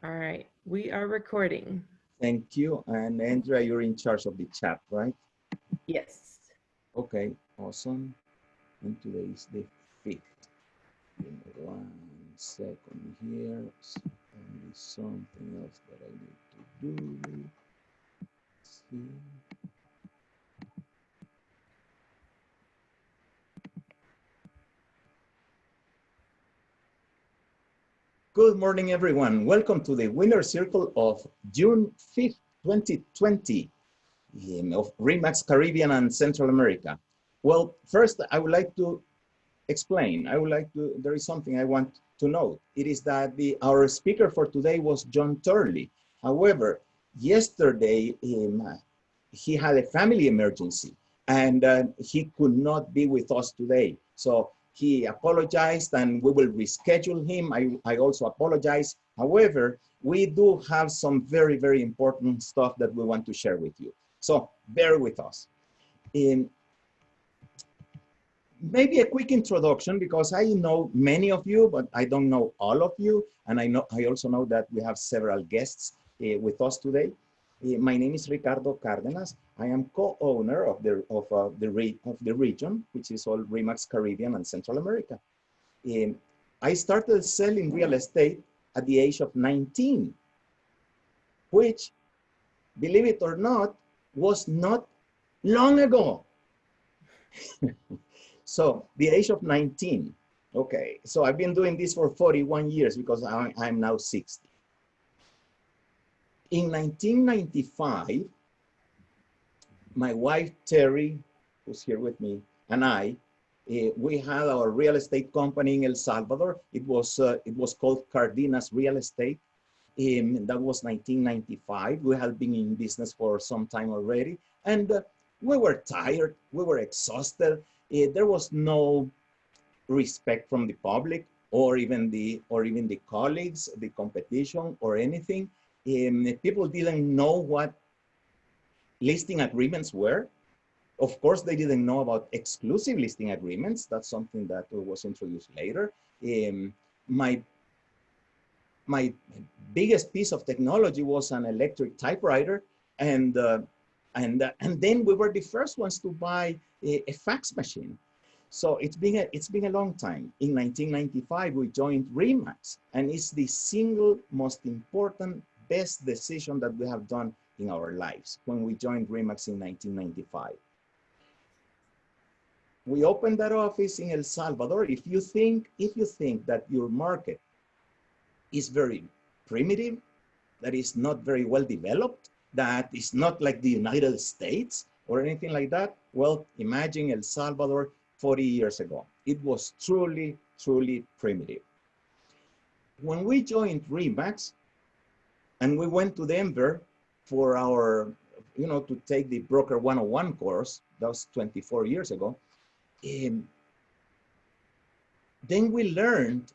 All right, we are recording. Thank you. And Andrea, you're in charge of the chat, right? Yes. Okay, awesome. And today is the 5th. Give me 1 second here. Only something else that I need to do. Let's see. Good morning, everyone. Welcome to the Winner Circle of June 5th, 2020 of REMAX Caribbean and Central America. Well, first, I would like to explain. There is something I want to note. It is that our speaker for today was John Turley. However, yesterday he had a family emergency and he could not be with us today. So he apologized and we will reschedule him. I also apologize. However, we do have some very, very important stuff that we want to share with you. So bear with us. Maybe a quick introduction because I know many of you, but I don't know all of you. And I also know that we have several guests with us today. My name is Ricardo Cardenas. I am co-owner of the region, which is all REMAX Caribbean and Central America. I started selling real estate at the age of 19, which, believe it or not, was not long ago. So the age of 19. Okay, so I've been doing this for 41 years because I'm now 60. In 1995, my wife, Terry, who's here with me, and I, we had our real estate company in El Salvador. It was called Cardenas Real Estate. That was 1995. We had been in business for some time already. And we were tired, we were exhausted. There was no respect from the public or even the colleagues, the competition or anything. People didn't know what listing agreements were. Of course, they didn't know about exclusive listing agreements. That's something that was introduced later. My biggest piece of technology was an electric typewriter, and then we were the first ones to buy a fax machine. So it's been a long time. In 1995, we joined REMAX, and it's the single most important, best decision that we have done in our lives when we joined REMAX in 1995. We opened that office in El Salvador. If you think that your market is very primitive, that is not very well developed, that is not like the United States or anything like that, well, imagine El Salvador 40 years ago. It was truly, truly primitive. When we joined REMAX and we went to Denver for our, to take the Broker 101 course, that was 24 years ago, then we learned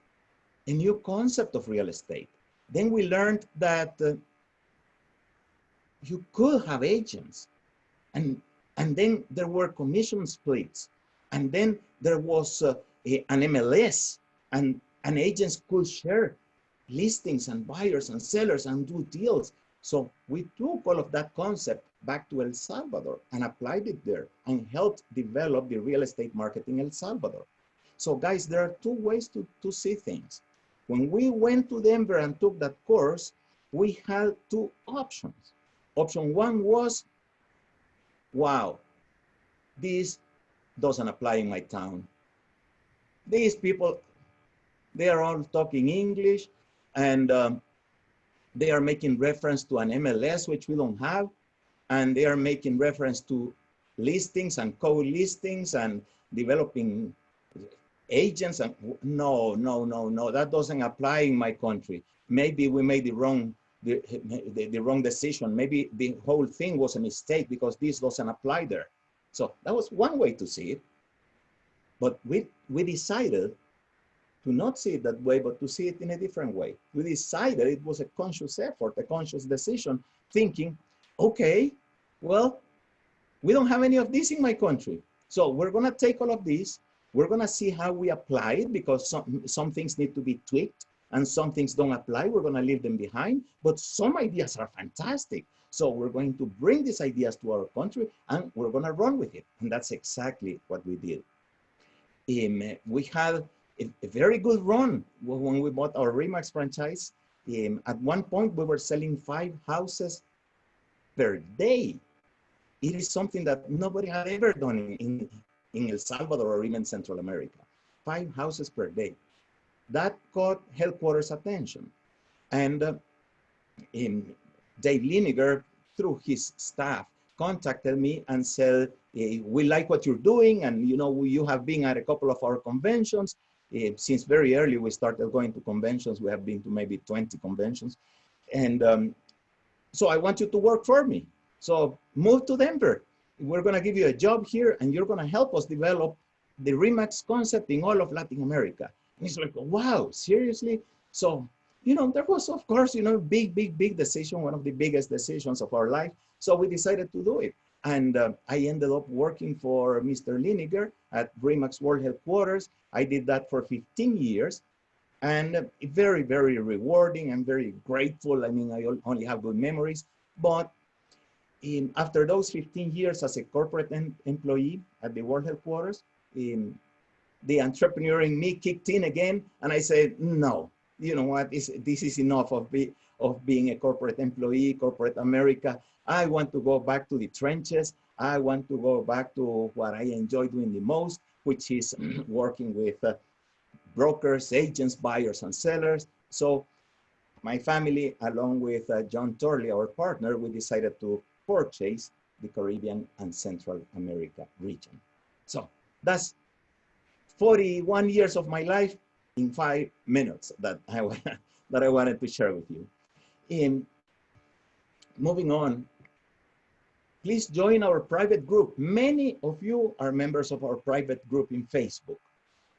a new concept of real estate. Then we learned that you could have agents, and then there were commission splits, and then there was an MLS, and agents could share listings and buyers and sellers and do deals. So we took all of that concept back to El Salvador and applied it there and helped develop the real estate market in El Salvador. So guys, there are two ways to see things. When we went to Denver and took that course, we had two options. Option one was, wow, this doesn't apply in my town. These people, they are all talking English, and they are making reference to an MLS, which we don't have, and they are making reference to listings and co-listings and developing agents. And no, that doesn't apply in my country. Maybe we made the wrong decision. Maybe the whole thing was a mistake because this doesn't apply there. So that was one way to see it. But we decided to not see it that way, but to see it in a different way. We decided it was a conscious effort, a conscious decision, thinking, okay, well, we don't have any of this in my country. So we're going to take all of this. We're going to see how we apply it because some things need to be tweaked and some things don't apply, we're going to leave them behind. But some ideas are fantastic. So we're going to bring these ideas to our country and we're going to run with it. And that's exactly what we did. We had a very good run when we bought our Remax franchise. At one point, we were selling 5 houses per day. It is something that nobody had ever done in El Salvador or even Central America. 5 houses per day. That caught headquarters' attention. And Dave Liniger, through his staff, contacted me and said, we like what you're doing, and you know, you have been at a couple of our conventions. Since very early, we started going to conventions. We have been to maybe 20 conventions. And so I want you to work for me. So move to Denver. We're going to give you a job here, and you're going to help us develop the Remax concept in all of Latin America. And he's like, wow, seriously? So, you know, there was, of course, you know, big decision, one of the biggest decisions of our life. So we decided to do it. And I ended up working for Mr. Liniger at Remax World Headquarters. I did that for 15 years. And very, very rewarding. I'm very grateful. I mean, I only have good memories. But after those 15 years as a corporate employee at the World Headquarters, the entrepreneur in me kicked in again. And I said, no, you know what, this is enough of being a corporate employee, corporate America. I want to go back to the trenches. I want to go back to what I enjoy doing the most, which is working with brokers, agents, buyers, and sellers. So my family, along with John Torley, our partner, we decided to purchase the Caribbean and Central America region. So that's 41 years of my life in 5 minutes that I wanted to share with you. Moving on, please join our private group. Many of you are members of our private group in Facebook.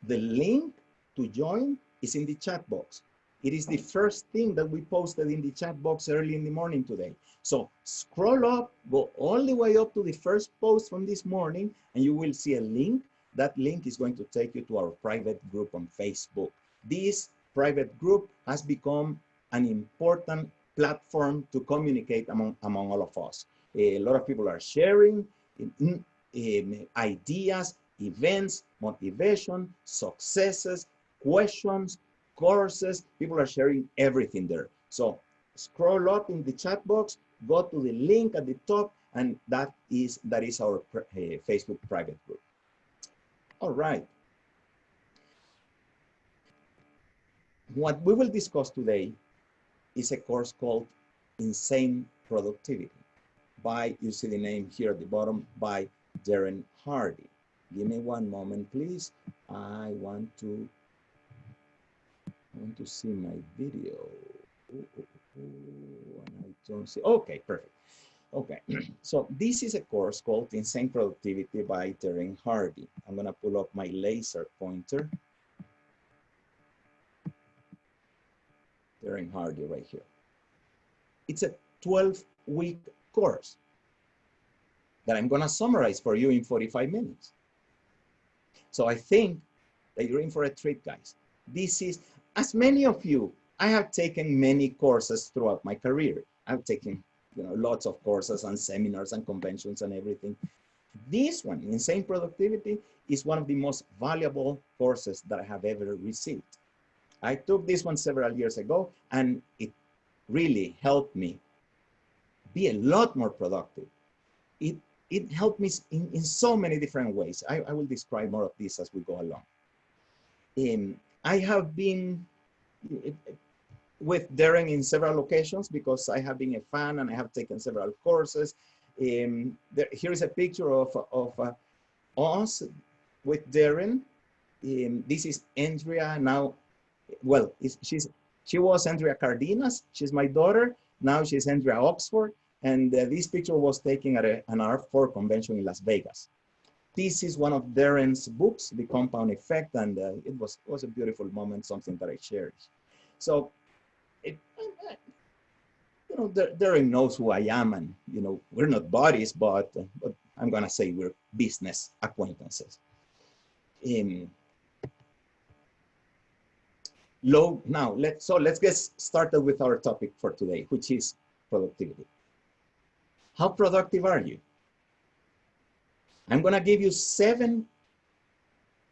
The link to join is in the chat box. It is the first thing that we posted in the chat box early in the morning today. So scroll up, go all the way up to the first post from this morning, and you will see a link. That link is going to take you to our private group on Facebook. This private group has become an important platform to communicate among all of us. A lot of people are sharing ideas, events, motivation, successes, questions, courses. People are sharing everything there. So scroll up in the chat box, go to the link at the top, and that is our Facebook private group. All right. What we will discuss today is a course called Insane Productivity by, you see the name here at the bottom, by Darren Hardy. Give me one moment, please. I want to see my video. And I don't see. Okay, perfect. Okay, so this is a course called Insane Productivity by Darren Hardy. I'm gonna pull up my laser pointer. Darren Hardy right here. It's a 12-week course that I'm gonna summarize for you in 45 minutes. So I think that you're in for a treat, guys. This is, as many of you, I have taken many courses throughout my career. I've taken lots of courses and seminars and conventions and everything. This one, Insane Productivity, is one of the most valuable courses that I have ever received. I took this one several years ago, and it really helped me be a lot more productive. It helped me in so many different ways. I will describe more of this as we go along. I have been with Darren in several occasions because I have been a fan and I have taken several courses. Here is a picture of us with Darren. This is Andrea now. Well, she was Andrea Cardenas. She's my daughter. Now she's Andrea Oxford. And this picture was taken at an R4 convention in Las Vegas. This is one of Darren's books, The Compound Effect, and it was a beautiful moment, something that I cherish. So, Darren knows who I am, and we're not buddies, but I'm gonna say we're business acquaintances. let's get started with our topic for today, which is productivity. How productive are you? I'm going to give you 7.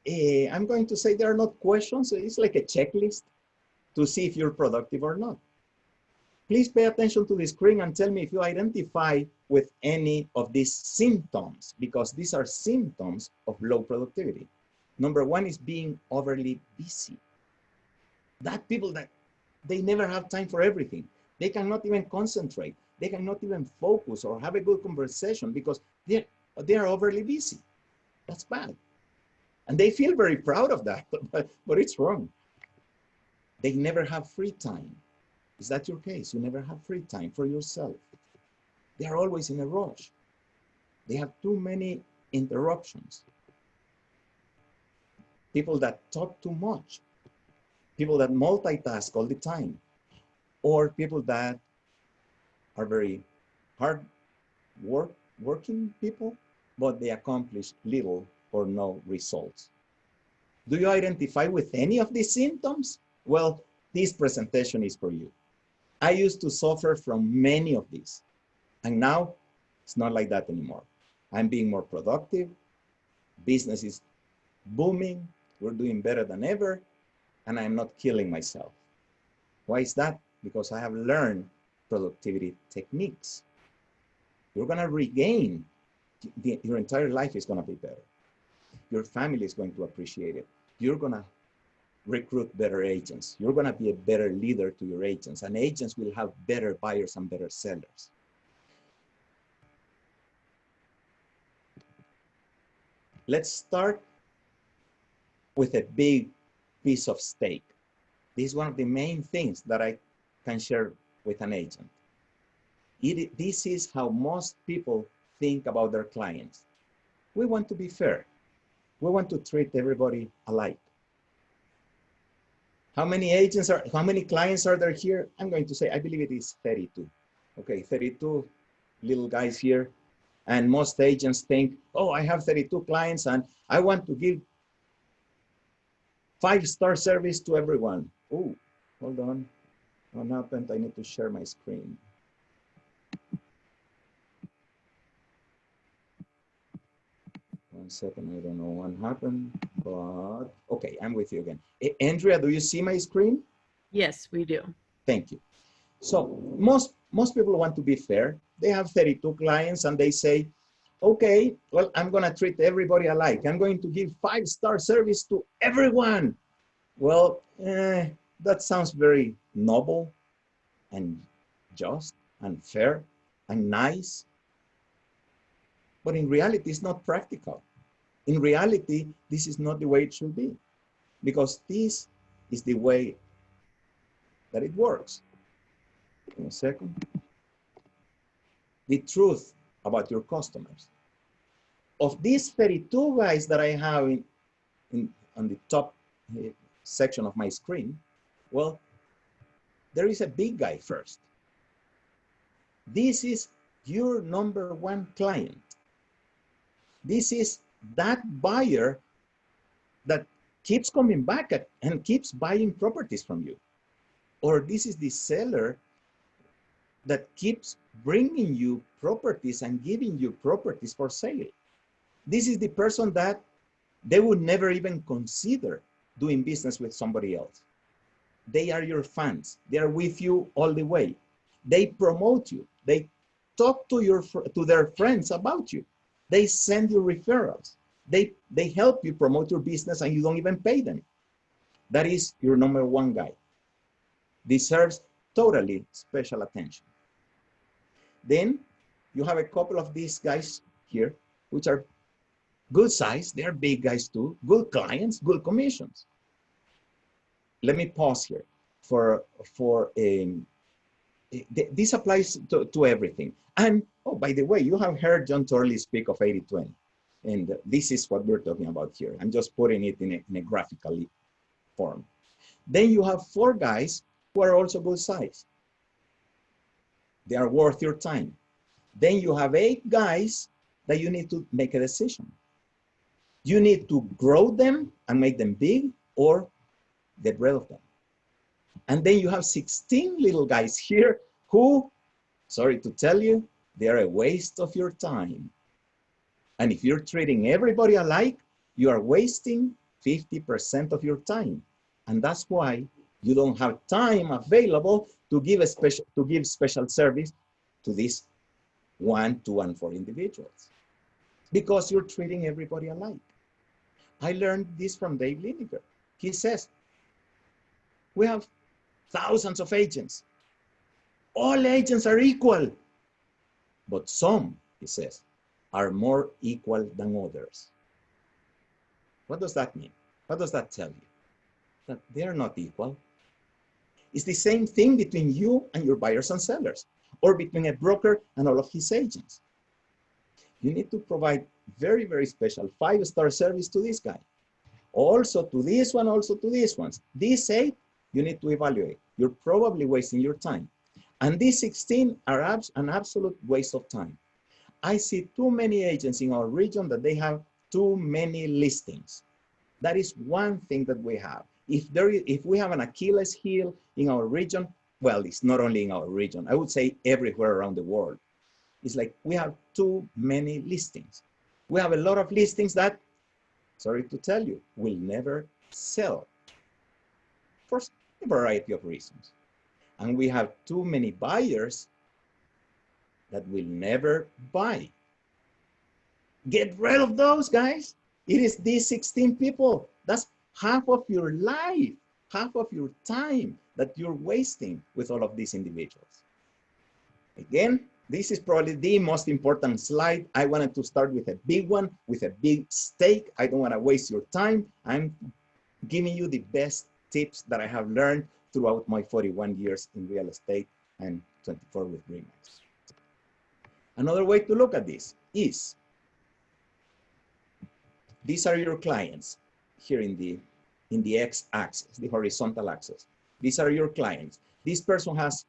I'm going to say they are not questions. It's like a checklist to see if you're productive or not. Please pay attention to the screen and tell me if you identify with any of these symptoms, because these are symptoms of low productivity. Number 1 is being overly busy. That people that they never have time for everything. They cannot even concentrate. They cannot even focus or have a good conversation because they are overly busy. That's bad. And they feel very proud of that, but it's wrong. They never have free time. Is that your case? You never have free time for yourself. They are always in a rush. They have too many interruptions. People that talk too much. People that multitask all the time. Or people that are very hard working people, but they accomplish little or no results. Do you identify with any of these symptoms? Well, this presentation is for you. I used to suffer from many of these, and now it's not like that anymore. I'm being more productive. Business is booming. We're doing better than ever, and I'm not killing myself. Why is that? Because I have learned productivity techniques. You're going to regain, your entire life is going to be better. Your family is going to appreciate it. You're going to recruit better agents. You're going to be a better leader to your agents, and agents will have better buyers and better sellers. Let's start with a big piece of steak. This is one of the main things that I can share with an agent. This is how most people think about their clients. We want to be fair. We want to treat everybody alike. How many clients are there here? I'm going to say, I believe it is 32. Okay, 32 little guys here. And most agents think, oh, I have 32 clients and I want to give 5-star service to everyone. Oh, hold on. What happened? I need to share my screen. One second, I don't know what happened, but okay, I'm with you again. Andrea, do you see my screen? Yes, we do. Thank you. So most people want to be fair. They have 32 clients and they say, okay, well, I'm going to treat everybody alike. I'm going to give 5-star service to everyone. Well, that sounds very noble and just and fair and nice. But in reality, it's not practical. In reality, this is not the way it should be, because this is the way that it works. In a second. The truth about your customers. Of these 32 guys that I have on the top section of my screen, well, there is a big guy first. This is your number 1 client. This is that buyer that keeps coming back and keeps buying properties from you. Or this is the seller that keeps bringing you properties and giving you properties for sale. This is the person that they would never even consider doing business with somebody else. They are your fans. They are with you all the way. They promote you. They talk to their friends about you. They send you referrals. They help you promote your business and you don't even pay them. That is your number 1 guy. Deserves totally special attention. Then you have a couple of these guys here, which are good size. They're big guys too. Good clients, good commissions. Let me pause here this applies to everything. And, oh, by the way, you have heard John Torley speak of 80-20. And this is what we're talking about here. I'm just putting it in a graphical form. Then you have 4 guys who are also good size. They are worth your time. Then you have 8 guys that you need to make a decision. You need to grow them and make them big or get rid of them. And then you have 16 little guys here who, sorry to tell you, they're a waste of your time. And if you're treating everybody alike, you are wasting 50% of your time. And that's why you don't have time available to give special service to these 1, 2, and 4 individuals, because you're treating everybody alike. I learned this from Dave Lineker. He says, we have thousands of agents. All agents are equal, but some, he says, are more equal than others. What does that mean? What does that tell you? That they're not equal. It's the same thing between you and your buyers and sellers, or between a broker and all of his agents. You need to provide very, very special 5-star service to this guy. Also to this one, also to these ones. These 8, you need to evaluate. You're probably wasting your time. And these 16 are an absolute waste of time. I see too many agents in our region that they have too many listings. That is one thing that we have. If we have an Achilles heel in our region, well, it's not only in our region, I would say everywhere around the world. It's like we have too many listings. We have a lot of listings that, sorry to tell you, will never sell for a variety of reasons. And we have too many buyers that will never buy. Get rid of those guys. It is these 16 people. That's half of your life, half of your time that you're wasting with all of these individuals. Again, this is probably the most important slide. I wanted to start with a big one, with a big stake. I don't want to waste your time. I'm giving you the best tips that I have learned throughout my 41 years in real estate and 24 with RE/MAX. Another way to look at this is, these are your clients here in the x-axis, the horizontal axis. These are your clients. This person has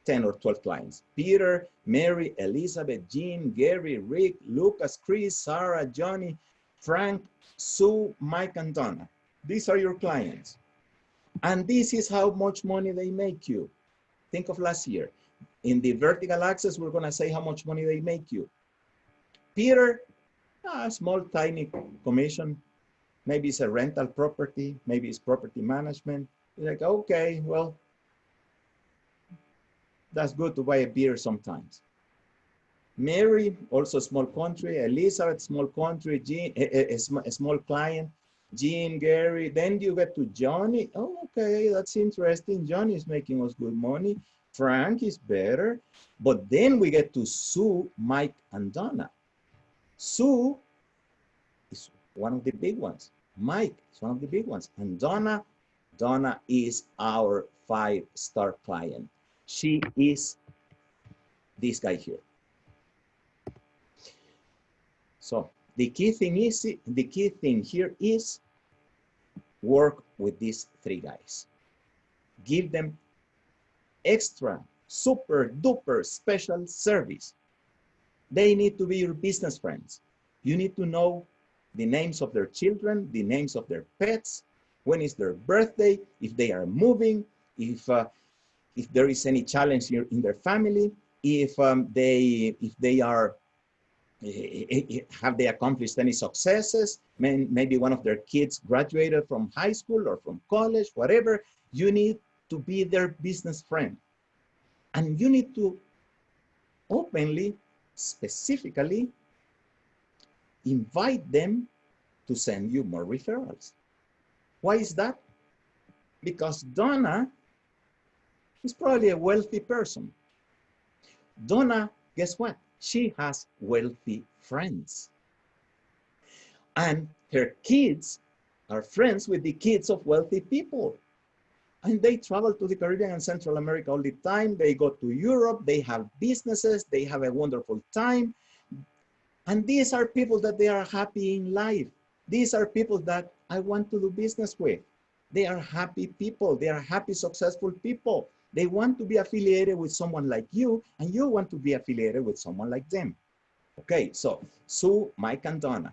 10 or 12 clients. Peter, Mary, Elizabeth, Jean, Gary, Rick, Lucas, Chris, Sarah, Johnny, Frank, Sue, Mike, and Donna. These are your clients. And this is how much money they make you. Think of last year. In the vertical axis, we're gonna say how much money they make you. Peter, a small, tiny commission. Maybe it's a rental property, maybe it's property management. You're like, okay, well, that's good to buy a beer sometimes. Mary, also small country. Elizabeth, small country. Jean, a small client. Jean, Gary. Then you get to Johnny. Oh, okay, that's interesting. Johnny is making us good money. Frank is better. But then we get to Sue, Mike, and Donna. Sue is one of the big ones. Mike is one of the big ones. And Donna is our 5-star client. She is this guy here. So the key thing here is work with these 3 guys. Give them extra, super duper special service. They need to be your business friends. You need to know the names of their children, the names of their pets, when is their birthday, if they are moving, if there is any challenge in their family, if they are, have they accomplished any successes, maybe one of their kids graduated from high school or from college, whatever. You need to be their business friend. And you need to openly, specifically, invite them to send you more referrals. Why is that? Because Donna is probably a wealthy person. Donna, guess what? She has wealthy friends. And her kids are friends with the kids of wealthy people. And they travel to the Caribbean and Central America all the time. They go to Europe, they have businesses, they have a wonderful time. And these are people that they are happy in life. These are people that I want to do business with. They are happy people. They are happy, successful people. They want to be affiliated with someone like you, and you want to be affiliated with someone like them. Okay, so Sue, Mike, and Donna.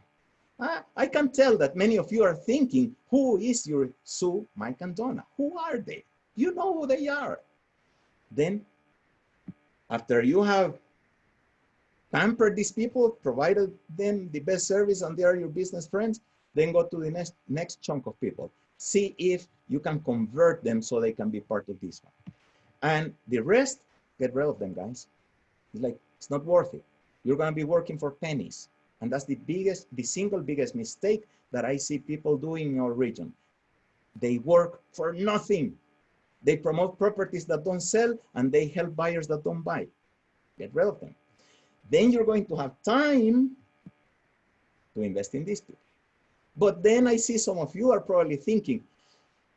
I can tell that many of you are thinking, who is your Sue, Mike, and Donna? Who are they? You know who they are. Then, after you have pampered these people, provided them the best service, and they are your business friends, then go to the next chunk of people. See if you can convert them so they can be part of this one. And the rest, get rid of them, guys. It's like, it's not worth it. You're gonna be working for pennies. And that's the single biggest mistake that I see people doing in our region. They work for nothing. They promote properties that don't sell, and they help buyers that don't buy. Get rid of them. Then you're going to have time to invest in these people. But then I see some of you are probably thinking,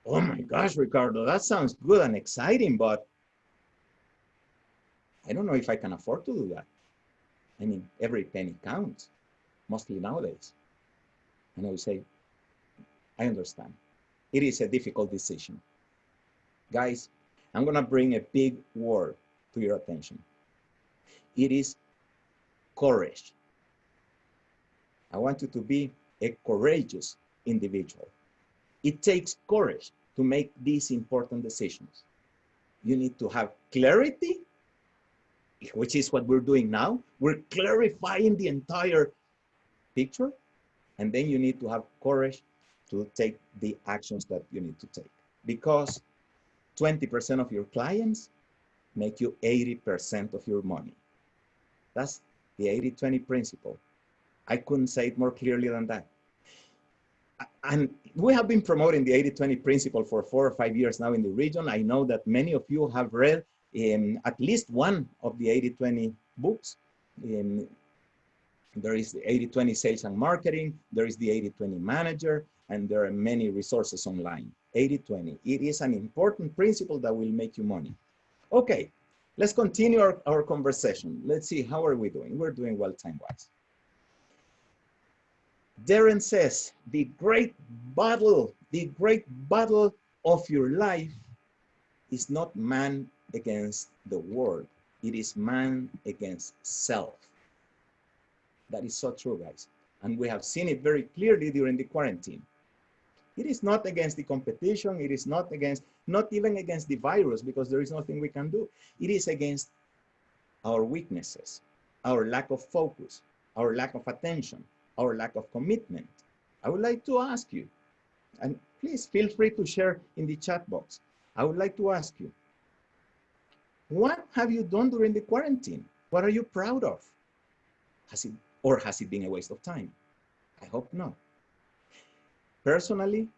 oh my gosh, Ricardo, that sounds good and exciting, but I don't know if I can afford to do that. I mean, every penny counts, mostly nowadays. And I would say, I understand. It is a difficult decision. Guys, I'm gonna bring a big word to your attention. It is courage. I want you to be a courageous individual. It takes courage to make these important decisions. You need to have clarity, which is what we're doing now. We're clarifying the entire picture, and then you need to have courage to take the actions that you need to take, because 20% of your clients make you 80% of your money. That's the 80-20 principle. I couldn't say it more clearly than that. And we have been promoting the 80-20 principle for 4 or 5 years now in the region. I know that many of you have read at least one of the 80-20 books. There is the 80-20 sales and marketing, there is the 80-20 manager, and there are many resources online. 80-20, it is an important principle that will make you money. Okay, let's continue our conversation. Let's see, how are we doing? We're doing well time-wise. Darren says, the great battle of your life is not man against the world. It is man against self. That is so true, guys. And we have seen it very clearly during the quarantine. It is not against the competition. It is not even against the virus, because there is nothing we can do. It is against our weaknesses, our lack of focus, our lack of attention, our lack of commitment. I would like to ask you, and please feel free to share in the chat box. I would like to ask you, what have you done during the quarantine? What are you proud of? Has it been a waste of time? I hope not. Personally,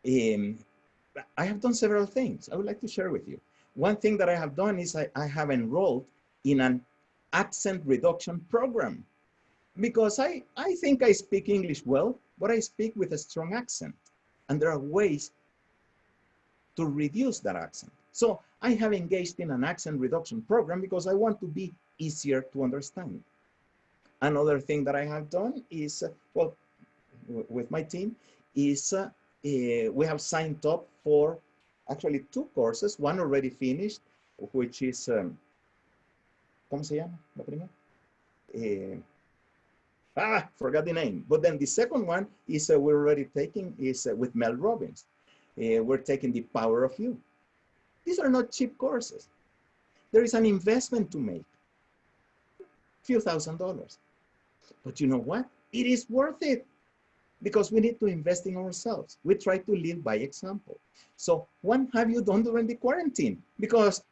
I have done several things I would like to share with you. One thing that I have done is I have enrolled in an accent reduction program, because I think I speak English well, but I speak with a strong accent. And there are ways to reduce that accent. So I have engaged in an accent reduction program because I want to be easier to understand. Another thing that I have done is, well, with my team, is we have signed up for actually 2 courses, one already finished, which is, ¿cómo se llama la primera? Forgot the name. But then the second one is we're already taking is with Mel Robbins. We're taking The Power of You. These are not cheap courses. There is an investment to make, few $1,000s. But you know what? It is worth it, because we need to invest in ourselves. We try to live by example. So what have you done during the quarantine? Because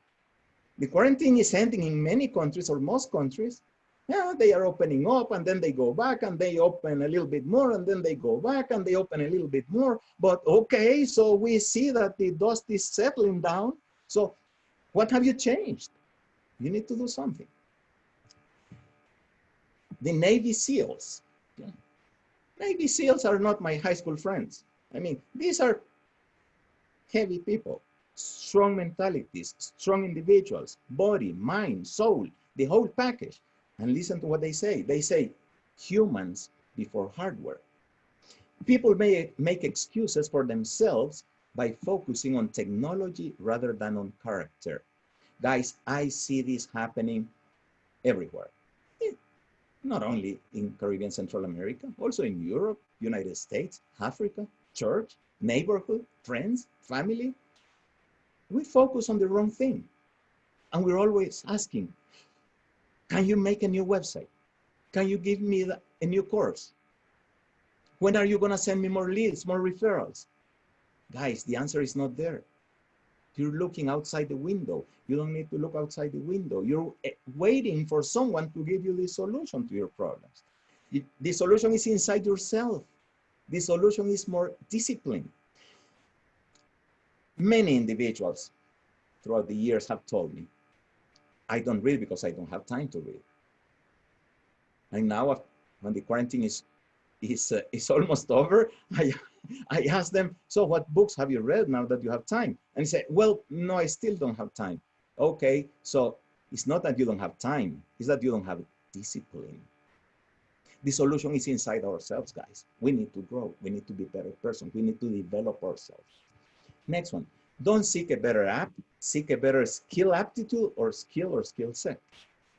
the quarantine is ending in many countries, or most countries. Yeah, they are opening up, and then they go back, and they open a little bit more, and then they go back, and they open a little bit more. But okay, so we see that the dust is settling down. So what have you changed? You need to do something. The Navy SEALs. Yeah. Navy SEALs are not my high school friends. I mean, these are heavy people, strong mentalities, strong individuals, body, mind, soul, the whole package. And listen to what they say. They say, humans before hardware. People may make excuses for themselves by focusing on technology rather than on character. Guys, I see this happening everywhere. Not only in Caribbean, Central America, also in Europe, United States, Africa, church, neighborhood, friends, family. We focus on the wrong thing. And we're always asking, can you make a new website? Can you give me a new course? When are you going to send me more leads, more referrals? Guys, the answer is not there. You're looking outside the window. You don't need to look outside the window. You're waiting for someone to give you the solution to your problems. The solution is inside yourself. The solution is more discipline. Many individuals throughout the years have told me, I don't read because I don't have time to read. And now when the quarantine is almost over, I ask them, so what books have you read now that you have time? And he said, well, no, I still don't have time. Okay, so it's not that you don't have time, it's that you don't have discipline. The solution is inside ourselves, guys. We need to grow. We need to be better persons. We need to develop ourselves. Next one, don't seek a better app, seek a better skill aptitude or skill set,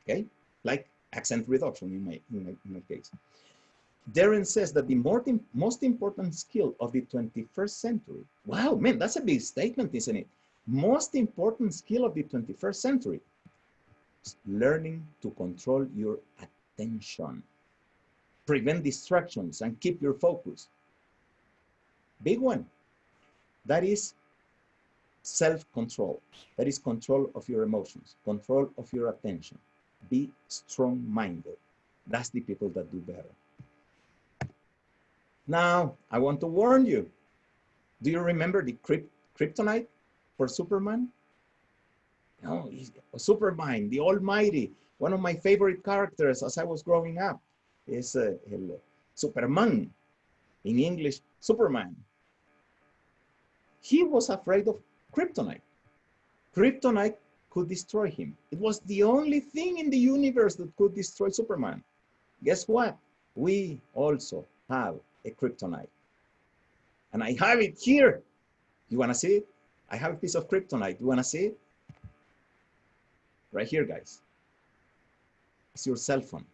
okay? Like accent reduction in my case. Darren says that the most important skill of the 21st century, wow, man, that's a big statement, isn't it? Most important skill of the 21st century is learning to control your attention, prevent distractions, and keep your focus. Big one. That is self-control. That is control of your emotions, control of your attention. Be strong-minded. That's the people that do better. Now, I want to warn you. Do you remember the kryptonite for Superman? No, Superman, the Almighty. One of my favorite characters as I was growing up is Superman. In English, Superman. He was afraid of kryptonite. Kryptonite could destroy him. It was the only thing in the universe that could destroy Superman. Guess what? We also have a kryptonite. And I have it here. You want to see it? I have a piece of kryptonite. You want to see it? Right here, guys. It's your cell phone.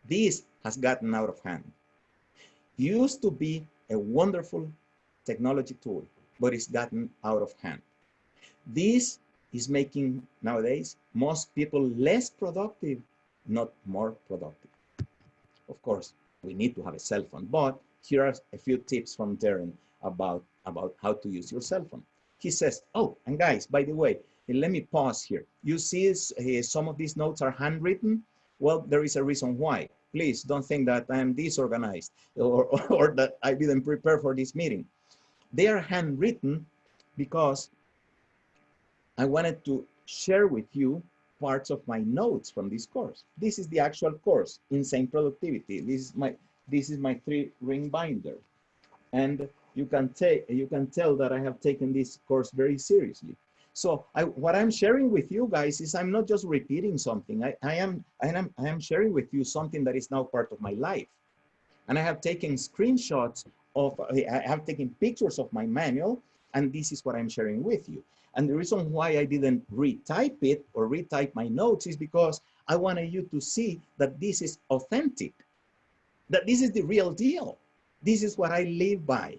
This has gotten out of hand. Used to be a wonderful technology tool, but it's gotten out of hand. This is making nowadays most people less productive, not more productive. Of course, we need to have a cell phone, but here are a few tips from Darren about how to use your cell phone. He says, oh, and guys, by the way, let me pause here. You see some of these notes are handwritten. Well, there is a reason why. Please don't think that I am disorganized or that I didn't prepare for this meeting. They are handwritten because I wanted to share with you parts of my notes from this course. This is the actual course, Insane Productivity. This is my 3-ring binder. And you can tell that I have taken this course very seriously. So what I'm sharing with you guys is I'm not just repeating something. I am sharing with you something that is now part of my life. And I have taken screenshots I have taken pictures of my manual, and this is what I'm sharing with you. And the reason why I didn't retype it or retype my notes is because I wanted you to see that this is authentic, that this is the real deal. This is what I live by.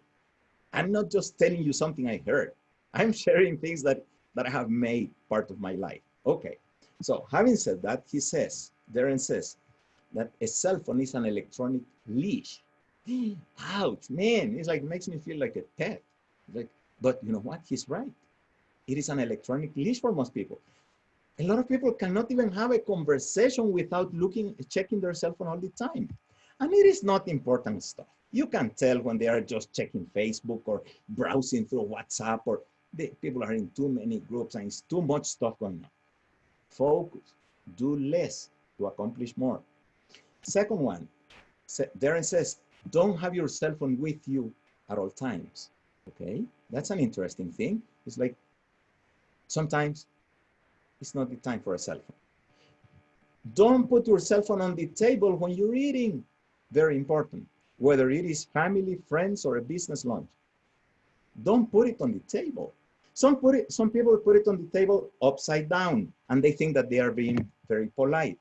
I'm not just telling you something I heard. I'm sharing things that I have made part of my life. Okay, so having said that, Darren says that a cell phone is an electronic leash. Ouch, man, it's like, makes me feel like a pet. Like, but you know what, he's right. It is an electronic leash for most people. A lot of people cannot even have a conversation without checking their cell phone all the time. And it is not important stuff. You can tell when they are just checking Facebook or browsing through WhatsApp, or people are in too many groups and it's too much stuff going on. Focus, do less to accomplish more. Second one, Darren says, don't have your cell phone with you at all times. Okay, that's an interesting thing. It's like sometimes it's not the time for a cell phone. Don't put your cell phone on the table when you're eating. Very important. Whether it is family, friends, or a business lunch. Don't put it on the table. Some people put it on the table upside down, and they think that they are being very polite.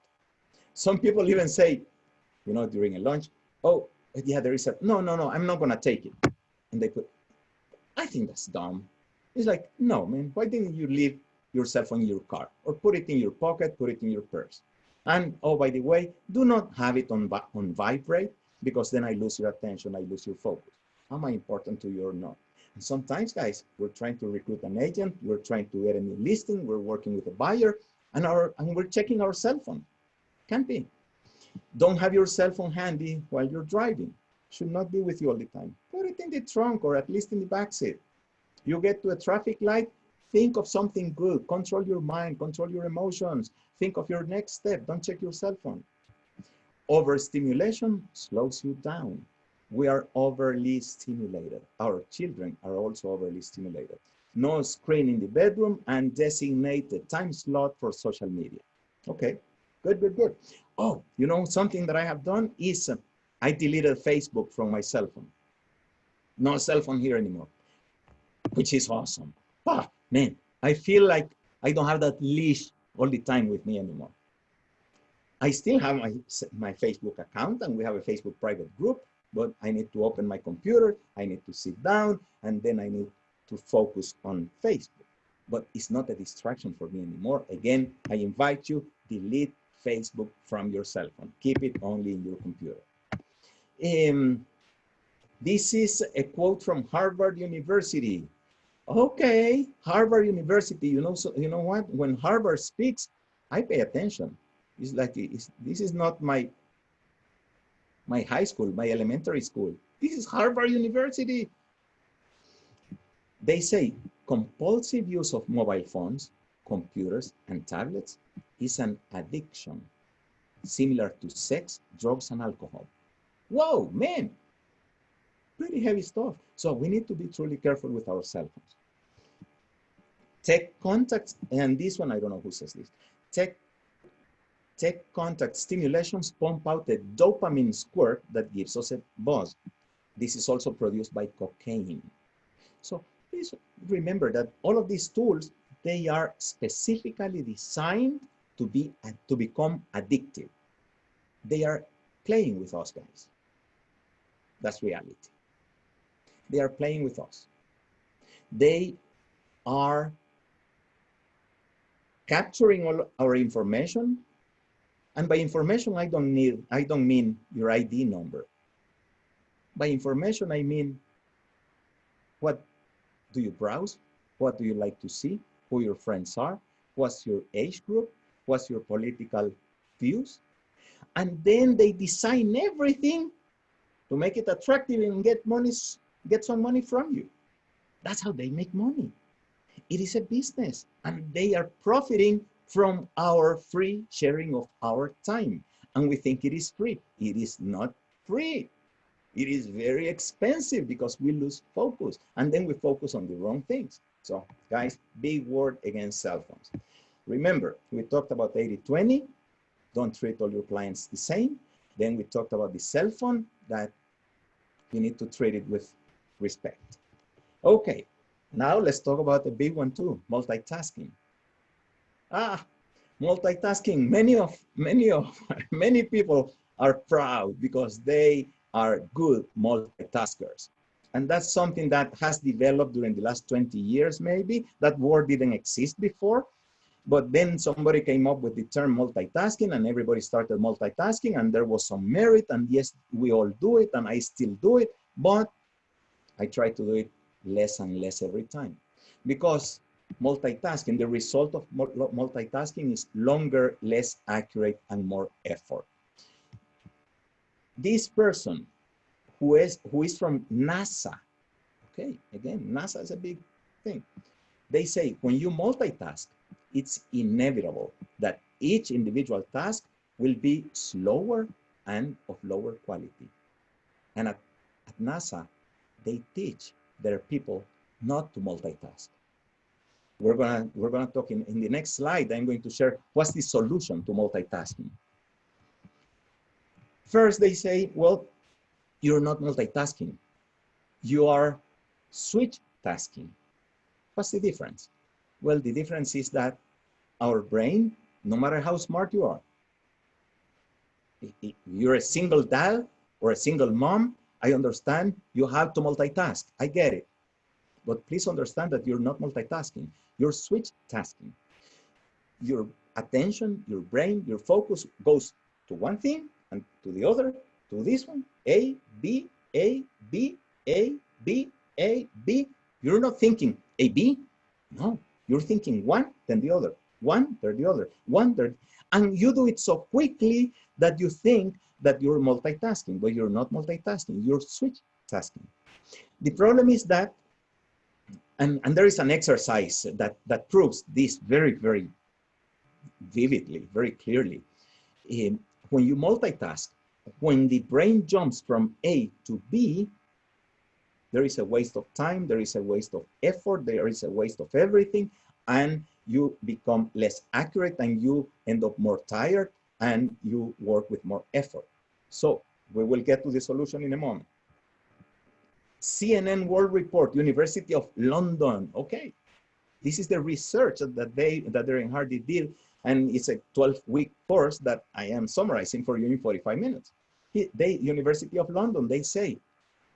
Some people even say, you know, during a lunch, oh, yeah, there is no, I'm not going to take it. And they put, I think that's dumb. It's like, no, man, why didn't you leave your cell phone in your car or put it in your pocket, put it in your purse? And oh, by the way, do not have it on vibrate, because then I lose your attention, I lose your focus. Am I important to you or not? And sometimes, guys, we're trying to recruit an agent, we're trying to get a new listing, we're working with a buyer, and we're checking our cell phone. Can't be. Don't have your cell phone handy while you're driving. Should not be with you all the time. Put it in the trunk or at least in the back seat. You get to a traffic light, think of something good. Control your mind, control your emotions. Think of your next step. Don't check your cell phone. Overstimulation slows you down. We are overly stimulated. Our children are also overly stimulated. No screen in the bedroom and designate the time slot for social media. Okay, good, good, good. Oh, you know, something that I have done is I deleted Facebook from my cell phone. No cell phone here anymore, which is awesome. Ah, man, I feel like I don't have that leash all the time with me anymore. I still have my Facebook account and we have a Facebook private group, but I need to open my computer, I need to sit down, and then I need to focus on Facebook. But it's not a distraction for me anymore. Again, I invite you, delete Facebook from your cell phone. Keep it only in your computer. This is a quote from Harvard University. Okay, Harvard University, you know, so, you know what? When Harvard speaks, I pay attention. It's like, this is not my high school, my elementary school. This is Harvard University. They say compulsive use of mobile phones, computers, and tablets is an addiction similar to sex, drugs, and alcohol. Whoa, man, pretty heavy stuff. So we need to be truly careful with our cell phones. Tech contacts, and this one, I don't know who says this. Tech contact stimulations pump out a dopamine squirt that gives us a buzz. This is also produced by cocaine. So please remember that all of these tools, they are specifically designed to become addictive. They are playing with us, guys. That's reality. They are playing with us. They are capturing all our information. And by information, I don't mean your ID number. By information, I mean, what do you browse? What do you like to see? Who your friends are? What's your age group? What's your political views? And then they design everything to make it attractive and get some money from you. That's how they make money. It is a business, and they are profiting from our free sharing of our time. And we think it is free. It is not free. It is very expensive because we lose focus, and then we focus on the wrong things. So guys, big word against cell phones. Remember, we talked about 80-20. Don't treat all your clients the same. Then we talked about the cell phone, that you need to treat it with respect. Okay, now let's talk about the big one too, multitasking. Multitasking. Many people are proud because they are good multitaskers. And that's something that has developed during the last 20 years, maybe. That word didn't exist before. But then somebody came up with the term multitasking, and everybody started multitasking, and there was some merit, and yes, we all do it, and I still do it, but I try to do it less and less every time. Because multitasking, the result of multitasking is longer, less accurate, and more effort. This person who is from NASA, okay, again, NASA is a big thing. They say when you multitask, it's inevitable that each individual task will be slower and of lower quality. And at NASA, they teach their people not to multitask. We're gonna talk in the next slide. I'm going to share what's the solution to multitasking. First, they say, well, you're not multitasking. You are switch tasking. What's the difference? Well, the difference is that our brain, no matter how smart you are, if you're a single dad or a single mom, I understand you have to multitask. I get it. But please understand that you're not multitasking. You're switch tasking. Your attention, your brain, your focus goes to one thing and to the other, to this one, A, B, A, B, A, B, A, B. You're not thinking A, B. No, you're thinking one, then the other, one, then the other, one, then, and you do it so quickly that you think that you're multitasking, but you're not multitasking, you're switch tasking. The problem is that, and there is an exercise that proves this very, very vividly, very clearly. When you multitask, when the brain jumps from A to B, there is a waste of time, there is a waste of effort, there is a waste of everything, and you become less accurate and you end up more tired and you work with more effort. So we will get to the solution in a moment. CNN World Report, University of London. Okay, this is the research that Darren Hardy did, and it's a 12-week course that I am summarizing for you in 45 minutes. University of London, they say,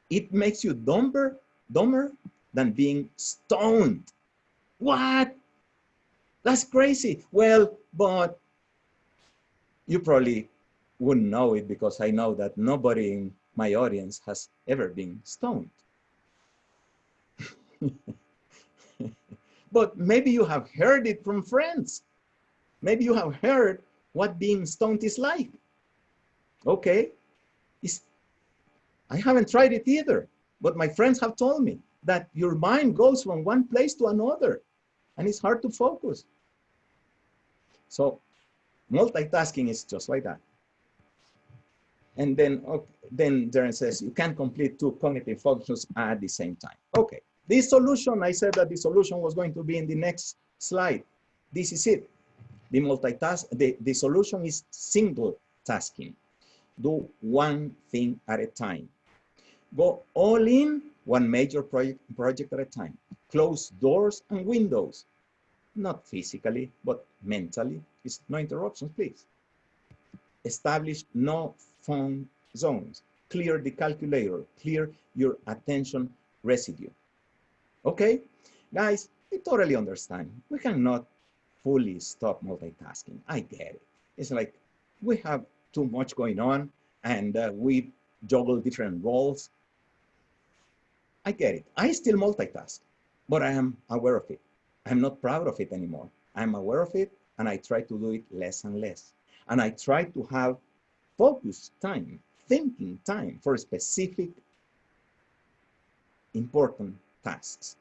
it makes you dumber than being stoned. What? That's crazy. Well, but you probably wouldn't know it because I know that nobody in my audience has ever been stoned. But maybe you have heard it from friends. Maybe you have heard what being stoned is like. Okay, I haven't tried it either, but my friends have told me that your mind goes from one place to another and it's hard to focus. So multitasking is just like that. And then Darren says, you can't complete two cognitive functions at the same time. Okay, this solution, I said that the solution was going to be in the next slide. This is it. The solution is single tasking. Do one thing at a time. Go all in one major project at a time. Close doors and windows. Not physically, but mentally. It's no interruptions, please. Establish no phone zones. Clear the calculator. Clear your attention residue. Okay, guys, I totally understand. We cannot fully stop multitasking. I get it. It's like we have too much going on and we juggle different roles. I get it. I still multitask, but I am aware of it. I'm not proud of it anymore. I'm aware of it and I try to do it less and less. And I try to have focus time, thinking time for specific important tasks.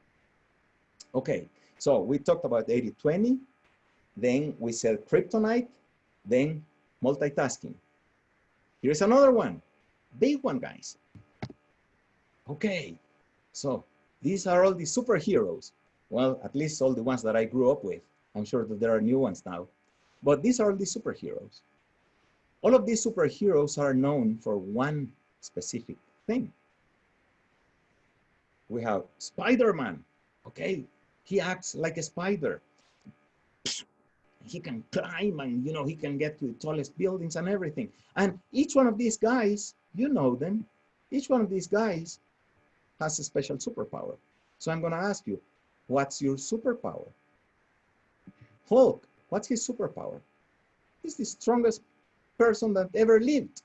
Okay, so we talked about 80-20, then we said kryptonite, then multitasking. Here's another one, big one, guys. Okay, so these are all the superheroes. Well, at least all the ones that I grew up with. I'm sure that there are new ones now, but these are the superheroes. All of these superheroes are known for one specific thing. We have Spider-Man. Okay, he acts like a spider. He can climb and, you know, he can get to the tallest buildings and everything. And each one of these guys, you know them, each one of these guys has a special superpower. So I'm going to ask you, what's your superpower? Hulk, what's his superpower? He's the strongest person that ever lived.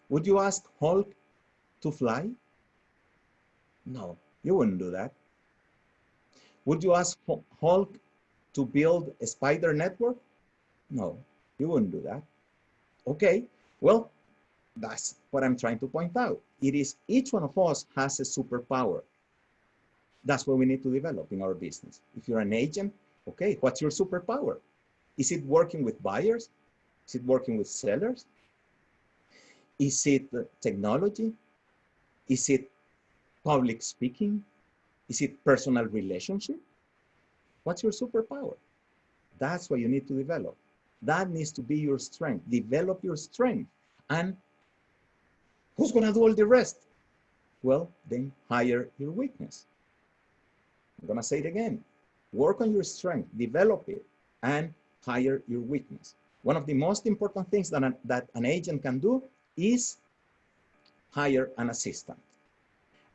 Would you ask Hulk to fly? No, you wouldn't do that. Would you ask Hulk to build a spider network? No, you wouldn't do that. Okay, well, that's what I'm trying to point out. It is each one of us has a superpower. That's what we need to develop in our business. If you're an agent, okay, what's your superpower? Is it working with buyers? Is it working with sellers? Is it technology? Is it public speaking? Is it personal relationship? What's your superpower? That's what you need to develop. That needs to be your strength. Develop your strength. And who's going to do all the rest? Well, then hire your weakness. I'm going to say it again. Work on your strength, develop it, and hire your weakness. One of the most important things that an agent can do is hire an assistant.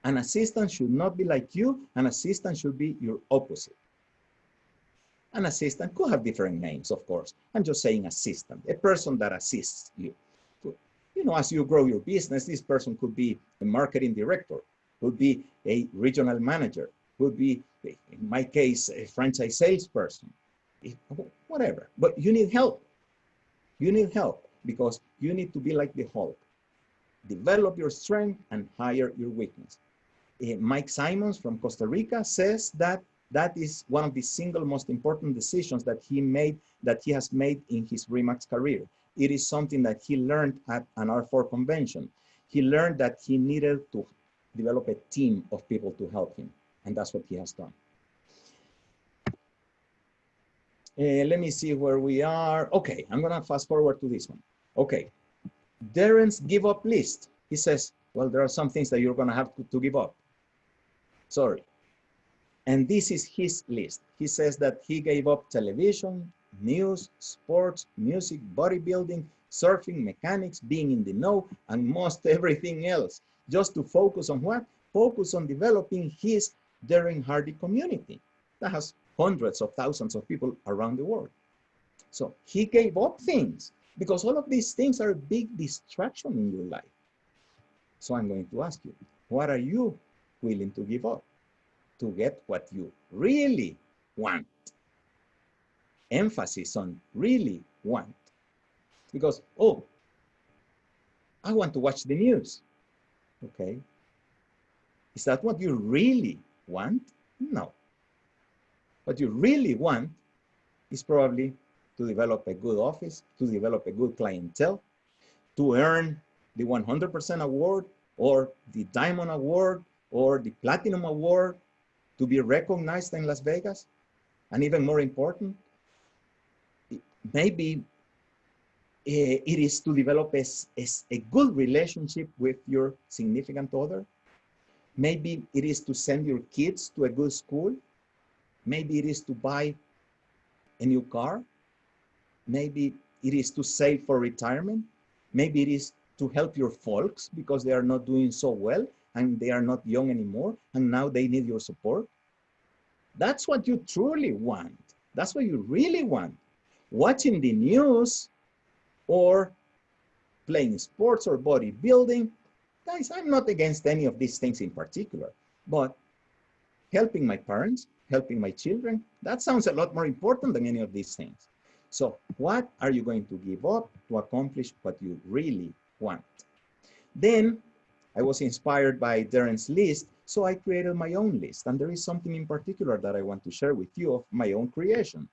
An assistant should not be like you. An assistant should be your opposite. An assistant could have different names, of course. I'm just saying assistant, a person that assists you. You know, as you grow your business, this person could be a marketing director, could be a regional manager, could be, in my case, a franchise salesperson, whatever. But you need help. You need help because you need to be like the Hulk. Develop your strength and hire your weakness. Mike Simons from Costa Rica says that that is one of the single most important decisions that he has made in his Remax career. It is something that he learned at an R4 convention. He learned that he needed to develop a team of people to help him, and that's what he has done. Let me see where we are. Okay, I'm gonna fast forward to this one. Okay, Darren's give up list. He says, well, there are some things that you're gonna have to give up. Sorry. And this is his list. He says that he gave up television, news, sports, music, bodybuilding, surfing, mechanics, being in the know, and most everything else, just to focus on what? Focus on developing his Darren Hardy community that has hundreds of thousands of people around the world. So he gave up things because all of these things are a big distraction in your life. So I'm going to ask you, what are you willing to give up to get what you really want? Emphasis on really want. Because, oh, I want to watch the news. Okay. Is that what you really want? No. What you really want is probably to develop a good office, to develop a good clientele, to earn the 100% award or the Diamond Award or the Platinum Award, to be recognized in Las Vegas. And even more important, maybe it is to develop a good relationship with your significant other. Maybe it is to send your kids to a good school. Maybe it is to buy a new car. Maybe it is to save for retirement. Maybe it is to help your folks because they are not doing so well and they are not young anymore and now they need your support. That's what you truly want. That's what you really want. Watching the news or playing sports or bodybuilding, guys, I'm not against any of these things in particular, but helping my parents, helping my children, that sounds a lot more important than any of these things. So what are you going to give up to accomplish what you really want? Then I was inspired by Darren's list, so I created my own list. And there is something in particular that I want to share with you of my own creation.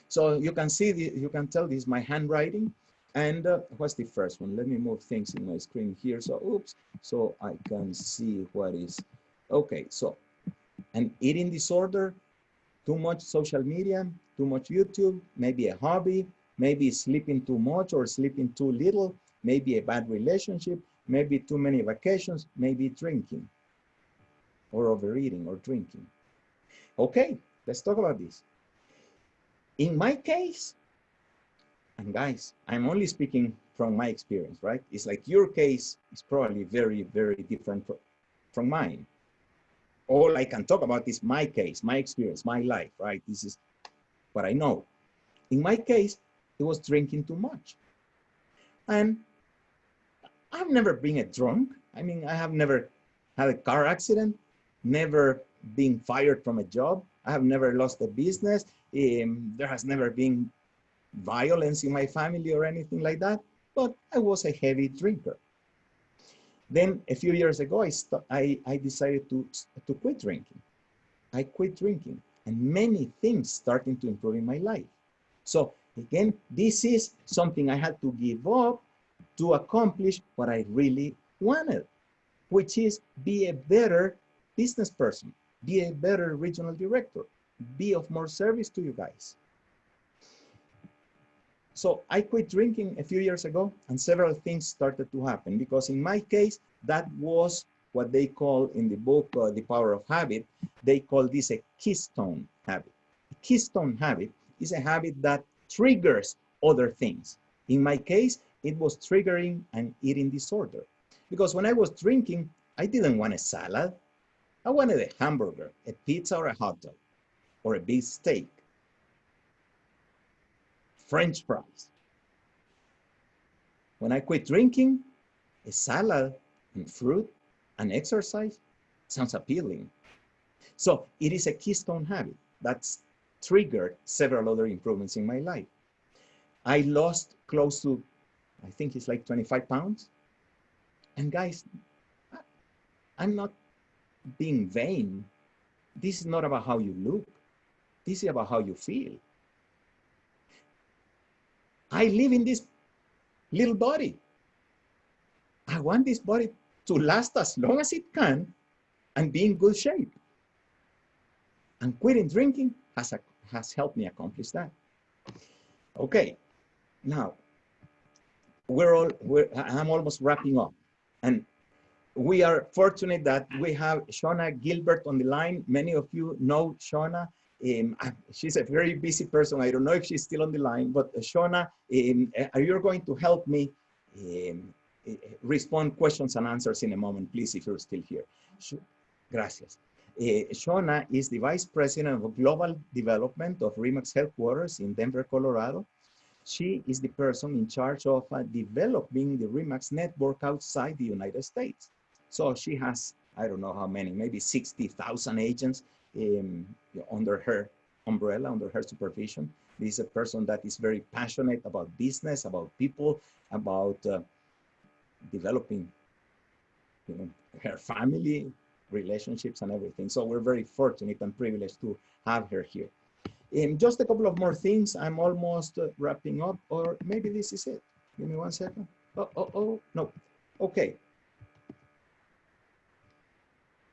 So you can see, you can tell this is my handwriting. And what's the first one? Let me move things in my screen here. So, oops, so I can see what is. Okay, so an eating disorder, too much social media, too much YouTube, maybe a hobby, maybe sleeping too much or sleeping too little, maybe a bad relationship, maybe too many vacations, maybe drinking or overeating or drinking. Okay, let's talk about this. In my case, and guys, I'm only speaking from my experience, right? It's like your case is probably very, very different from mine. All I can talk about is my case, my experience, my life, right? This is what I know. In my case, it was drinking too much. And I've never been a drunk. I mean, I have never had a car accident, never been fired from a job. I have never lost a business. There has never been violence in my family or anything like that, but I was a heavy drinker. Then a few years ago, I decided to quit drinking. I quit drinking and many things starting to improve in my life. So again, this is something I had to give up to accomplish what I really wanted, which is be a better business person, be a better regional director, be of more service to you guys. So I quit drinking a few years ago and several things started to happen because in my case, that was what they call in the book, The Power of Habit, they call this a keystone habit. A keystone habit is a habit that triggers other things. In my case, it was triggering an eating disorder because when I was drinking, I didn't want a salad. I wanted a hamburger, a pizza, or a hot dog, or a big steak, French fries. When I quit drinking, a salad and fruit and exercise sounds appealing. So it is a keystone habit that's triggered several other improvements in my life. I lost close to, I think it's like 25 pounds. And guys, I'm not being vain. This is not about how you look. This is about how you feel. I live in this little body. I want this body to last as long as it can and be in good shape. And quitting drinking has helped me accomplish that. Okay, now I'm almost wrapping up. And we are fortunate that we have Shauna Gilbert on the line. Many of you know Shauna. She's a very busy person. I don't know if she's still on the line, but Shauna, you're going to help me respond questions and answers in a moment, please, if you're still here. Gracias. Shauna is the Vice President of Global Development of RE/MAX Headquarters in Denver, Colorado. She is the person in charge of developing the RE/MAX network outside the United States. So she has, I don't know how many, maybe 60,000 agents under her umbrella, under her supervision. This is a person that is very passionate about business, about people, about developing her family, relationships, and everything. So we're very fortunate and privileged to have her here. Just a couple of more things. I'm almost wrapping up, or maybe this is it. Give me 1 second. No. Okay.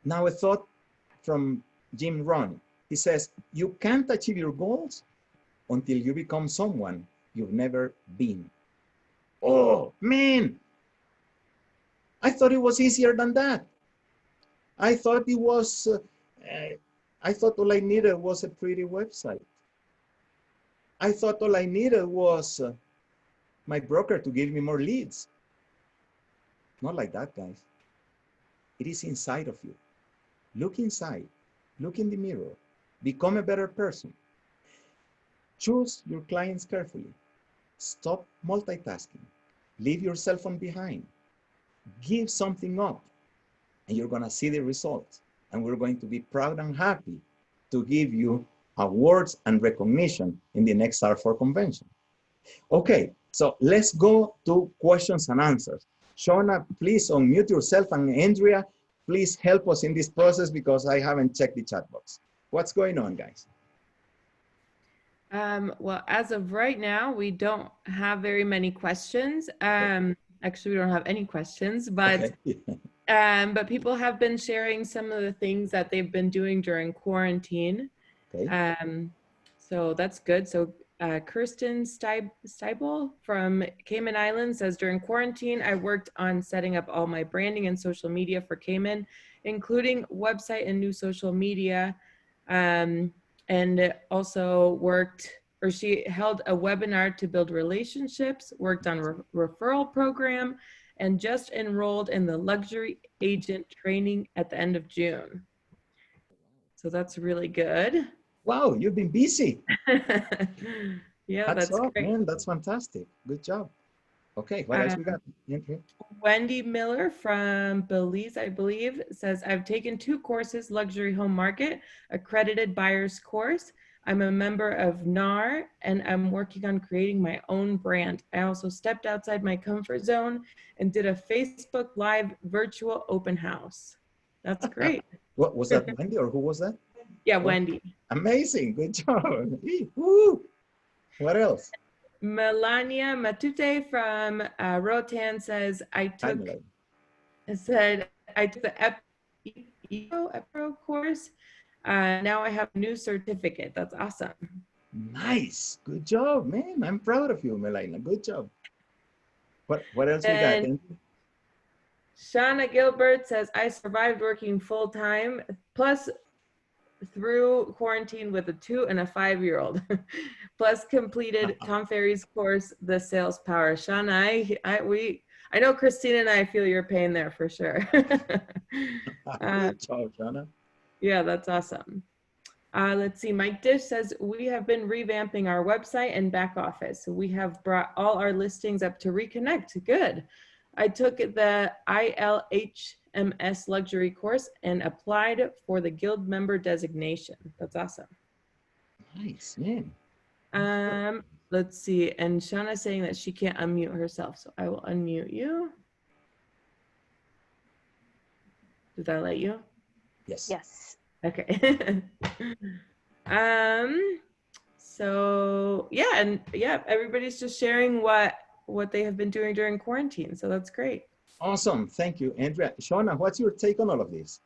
Now a thought from Jim Rohn. He says, you can't achieve your goals until you become someone you've never been. Oh, man. I thought it was easier than that. I thought it was, I thought all I needed was a pretty website. I thought all I needed was my broker to give me more leads. Not like that, guys. It is inside of you. Look inside. Look in the mirror. Become a better person. Choose your clients carefully. Stop multitasking. Leave your cell phone behind. Give something up, and you're going to see the results. And we're going to be proud and happy to give you awards and recognition in the next R4 convention. Okay, so let's go to questions and answers. Shauna, please unmute yourself, and Andrea, please help us in this process because I haven't checked the chat box. What's going on, guys? Well, as of right now, we don't have very many questions. Actually, we don't have any questions, but okay. but people have been sharing some of the things that they've been doing during quarantine. Okay. So that's good. So Kirsten Steibel from Cayman Islands says, during quarantine, I worked on setting up all my branding and social media for Cayman, including website and new social media. And also she held a webinar to build relationships, worked on referral program, and just enrolled in the luxury agent training at the end of June. So that's really good. Wow, you've been busy. Yeah, that's up, great. Man, that's fantastic. Good job. Okay, what else we got? Okay. Wendy Miller from Belize, I believe, says, I've taken 2 courses, Luxury Home Market, accredited buyer's course. I'm a member of NAR, and I'm working on creating my own brand. I also stepped outside my comfort zone and did a Facebook Live virtual open house. That's great. What was that, Wendy, or who was that? Yeah, Wendy. Amazing. Good job. Woo. What else? Melania Matute from Rotan says, I took the EPRO course. Now I have a new certificate. That's awesome. Nice. Good job, man. I'm proud of you, Melania. Good job. What else we got? Shauna Gilbert says, I survived working full time, plus through quarantine with a 2 and a 5-year-old, plus completed Tom Ferry's course, The Sales Power. Shauna, I know Christina and I feel your pain there for sure. Good job, Shauna. Yeah, that's awesome. Let's see, Mike Dish says, we have been revamping our website and back office. We have brought all our listings up to reconnect. Good. I took the ILHMS luxury course and applied for the guild member designation. That's awesome. Nice, man. Let's see. And Shauna's saying that she can't unmute herself, so I will unmute you. Did I let you? Yes. Yes. Okay. So yeah, and yeah, everybody's just sharing what they have been doing during quarantine. So that's great. Awesome. Thank you, Andrea. Shauna, what's your take on all of this?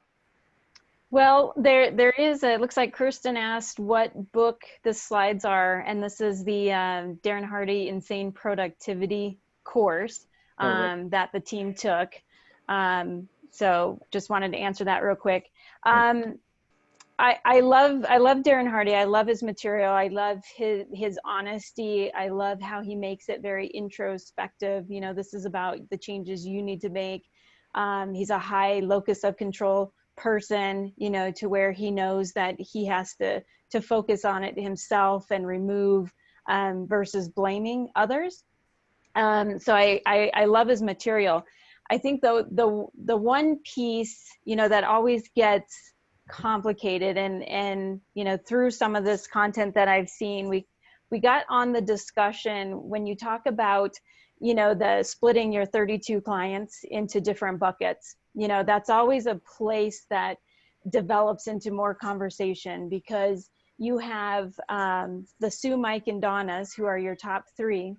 Well, there is it looks like Kirsten asked what book the slides are, and this is the Darren Hardy Insane Productivity course that the team took. So just wanted to answer that real quick. I love Darren Hardy. I love his material. I love his honesty. I love how he makes it very introspective. You know, this is about the changes you need to make. He's a high locus of control person, you know, to where he knows that he has to focus on it himself and remove versus blaming others. So I love his material. I think the one piece, you know, that always gets complicated and you know, through some of this content that I've seen, we got on the discussion when you talk about, you know, the splitting your 32 clients into different buckets. You know, that's always a place that develops into more conversation, because you have the Sue, Mike, and Donnas, who are your top three.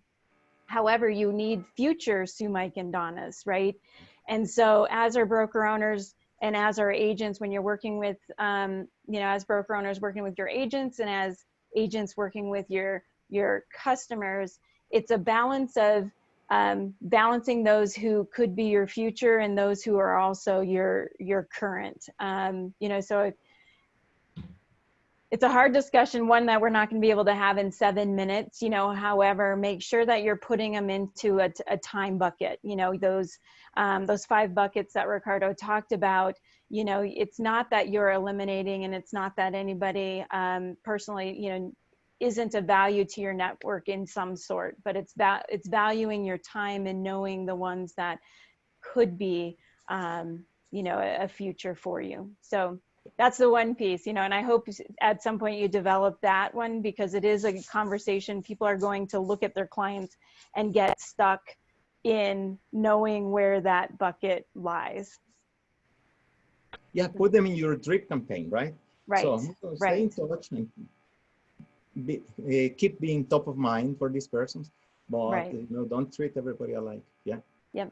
However, you need future Sue, Mike, and Donnas, right? And so as our broker owners and as our agents, when you're working with, you know, as broker owners working with your agents and as agents working with your customers, it's a balance of balancing those who could be your future and those who are also your current. You know, so it's a hard discussion, one that we're not going to be able to have in 7 minutes, you know. However, make sure that you're putting them into a time bucket, you know, those 5 buckets that Ricardo talked about. You know, it's not that you're eliminating, and it's not that anybody personally, you know, isn't a value to your network in some sort, but it's valuing your time and knowing the ones that could be, you know, a future for you. So that's the one piece, you know, and I hope at some point you develop that one, because it is a conversation. People are going to look at their clients and get stuck in knowing where that bucket lies. Yeah, put them in your drip campaign, right? Right. So stay in touch and keep being top of mind for these persons, but you know, don't treat everybody alike. Yeah. Yep.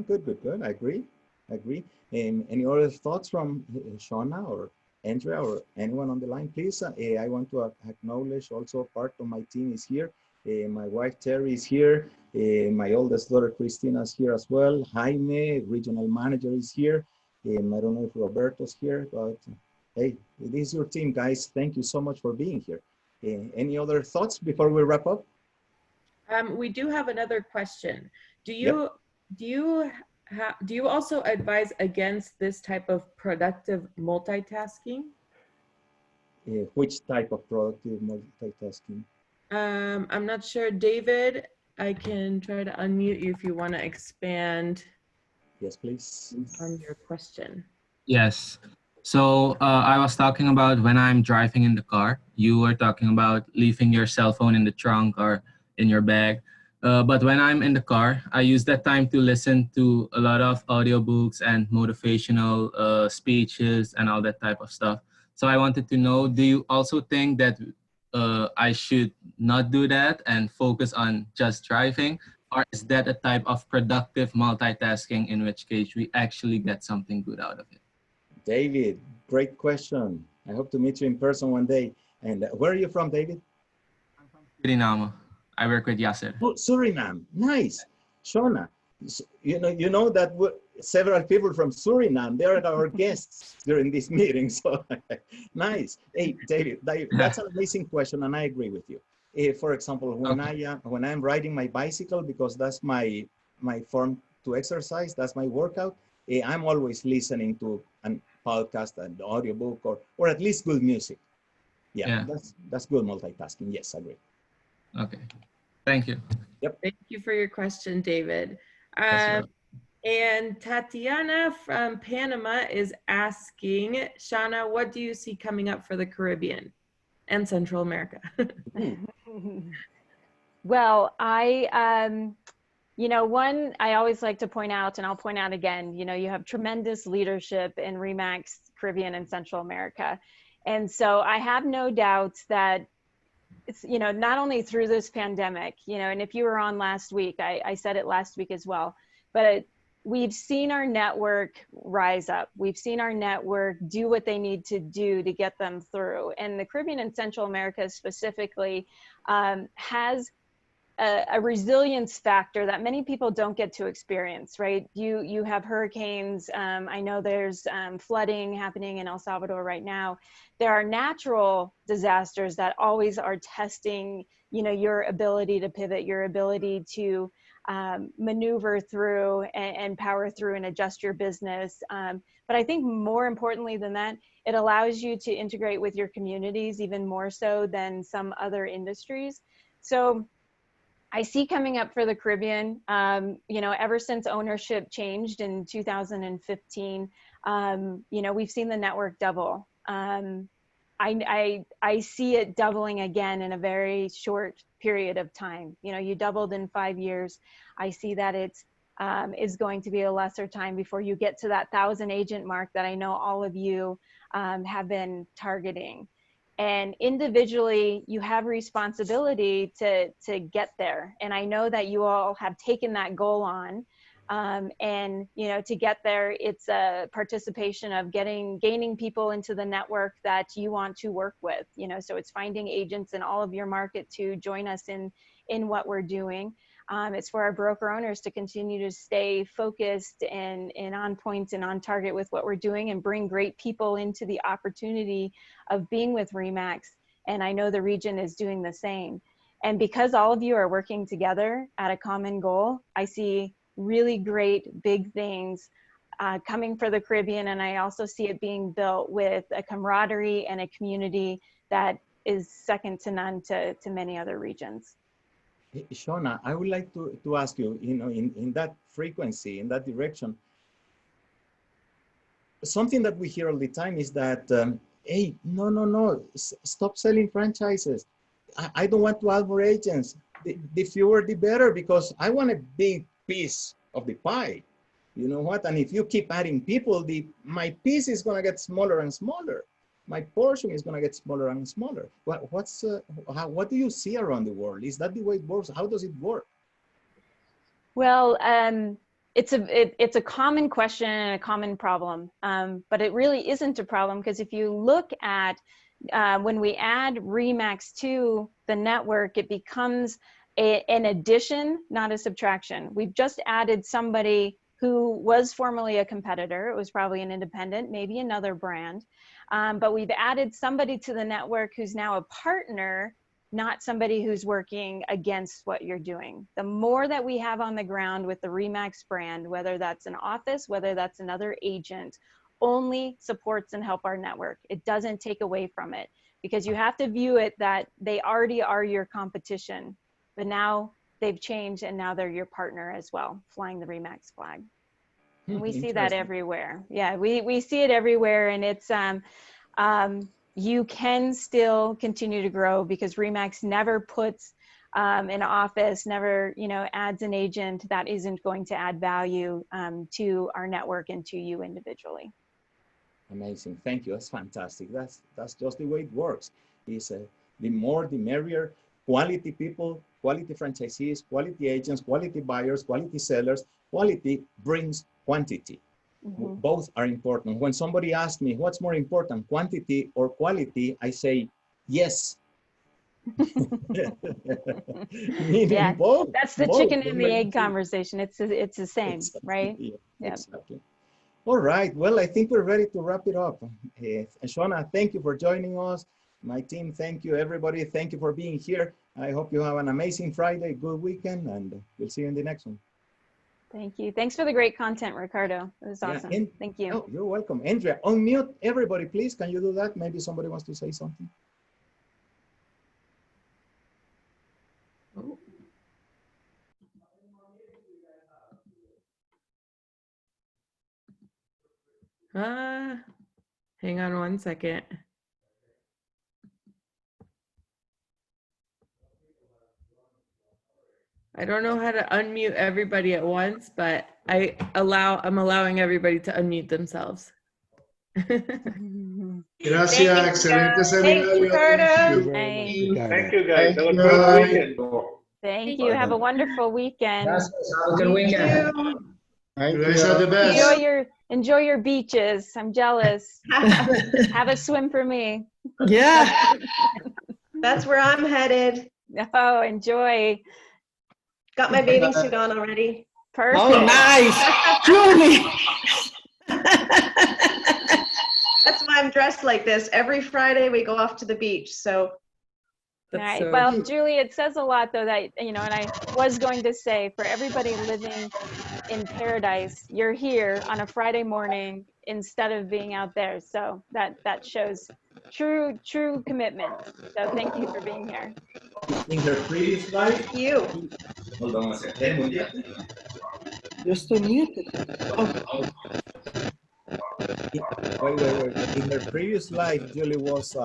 Good. I agree. Any other thoughts from Shauna or Andrea or anyone on the line, please? I want to acknowledge also part of my team is here. My wife Terry is here. My oldest daughter Christina is here as well. Jaime, regional manager, is here. I don't know if Roberto's here, but hey, it is your team, guys. Thank you so much for being here. Any other thoughts before we wrap up? We do have another question. Do you also advise against this type of productive multitasking? Which type of productive multitasking? I'm not sure. David, I can try to unmute you if you want to expand. Yes, please. On your question. Yes. So I was talking about when I'm driving in the car. You were talking about leaving your cell phone in the trunk or in your bag. But when I'm in the car, I use that time to listen to a lot of audiobooks and motivational speeches and all that type of stuff. So I wanted to know, do you also think that I should not do that and focus on just driving? Or is that a type of productive multitasking, in which case we actually get something good out of it? David, great question. I hope to meet you in person one day. And where are you from, David? I'm from Suriname. I work with Yasser. Oh, Suriname, nice. Shauna, you know that several people from Suriname, they are our guests during this meeting. So nice. Hey, David, that's an amazing question, and I agree with you. For example, when I'm riding my bicycle, because that's my my form to exercise. That's my workout. I'm always listening to a podcast, an audiobook, or at least good music. Yeah, that's good multitasking. Yes, I agree. Okay. Thank you. Yep. Thank you for your question, David. That's right. And Tatiana from Panama is asking, Shauna, what do you see coming up for the Caribbean and Central America? Well, one, I always like to point out, and I'll point out again, you have tremendous leadership in RE/MAX Caribbean and Central America. And so I have no doubts that it's, not only through this pandemic, and if you were on last week, I said it last week as well, but we've seen our network rise up. We've seen our network do what they need to do to get them through. And the Caribbean and Central America specifically has a resilience factor that many people don't get to experience, right? You have hurricanes. I know there's flooding happening in El Salvador right now. There are natural disasters that always are testing, your ability to pivot, your ability to maneuver through and power through and adjust your business. But I think more importantly than that, it allows you to integrate with your communities even more so than some other industries. So I see coming up for the Caribbean, ever since ownership changed in 2015, we've seen the network double. I see it doubling again in a very short period of time. You doubled in 5 years. I see that it's is going to be a lesser time before you get to that 1,000 agent mark that I know all of you have been targeting. And individually, you have responsibility to get there. And I know that you all have taken that goal on. And to get there, it's a participation of gaining people into the network that you want to work with. So it's finding agents in all of your market to join us in what we're doing. It's for our broker owners to continue to stay focused and on point and on target with what we're doing and bring great people into the opportunity of being with RE/MAX. And I know the region is doing the same. And because all of you are working together at a common goal, I see really great big things coming for the Caribbean. And I also see it being built with a camaraderie and a community that is second to none to many other regions. Shauna, I would like to ask you, in that frequency, in that direction, something that we hear all the time is that, hey, no, stop selling franchises. I don't want to add more agents. The fewer, the better, because I want a big piece of the pie. You know what? And if you keep adding people, my piece is going to get smaller and smaller. My portion is going to get smaller and smaller. What do you see around the world? Is that the way it works? How does it work? Well, it's a common question and a common problem, but it really isn't a problem, because if you look at when we add RE/MAX to the network, it becomes an addition, not a subtraction. We've just added somebody who was formerly a competitor. It was probably an independent, maybe another brand. But we've added somebody to the network who's now a partner, not somebody who's working against what you're doing. The more that we have on the ground with the RE/MAX brand, whether that's an office, whether that's another agent, only supports and help our network. It doesn't take away from it, because you have to view it that they already are your competition, but now they've changed and now they're your partner as well, flying the RE/MAX flag. And we see that everywhere. Yeah, we see it everywhere. And it's, you can still continue to grow, because RE/MAX never puts an office, never, adds an agent that isn't going to add value to our network and to you individually. Amazing. Thank you. That's fantastic. That's just the way it works. Is the more, the merrier. Quality people, quality franchisees, quality agents, quality buyers, quality sellers. Quality brings quantity. Mm-hmm. Both are important. When somebody asks me what's more important, quantity or quality, I say yes. Yeah, both. That's the chicken and the egg conversation. It's the same, exactly. Right? Yeah, yep. Exactly. All right. Well, I think we're ready to wrap it up. Shauna, thank you for joining us. My team, thank you. Everybody, thank you for being here. I hope you have an amazing Friday, good weekend, and we'll see you in the next one. Thank you. Thanks for the great content, Ricardo. It was awesome. Yeah, Thank you. Oh, you're welcome. Andrea, unmute everybody, please. Can you do that? Maybe somebody wants to say something. Oh. Hang on one second. I don't know how to unmute everybody at once, but I'm allowing everybody to unmute themselves. Gracias, excelente Thanks, seminario. Ricardo. Thank you Hey. very much, Ricardo. Thank you, guys. Thank Have a you. good weekend. Thank you. Have a wonderful weekend. Gracias. Have a good weekend. You guys are the best. Enjoy your beaches. I'm jealous. Have a swim for me. Yeah. That's where I'm headed. Oh, enjoy. Got my bathing suit on already. Perfect. Oh, nice. Julie. That's why I'm dressed like this. Every Friday we go off to the beach. So Right. so Well, Julie, it says a lot though that, and I was going to say, for everybody living in paradise, you're here on a Friday morning instead of being out there. So that shows true commitment. So thank you for being here. In her previous life, you. hold on a second. You're still muted. Wait. In her previous life, Julie was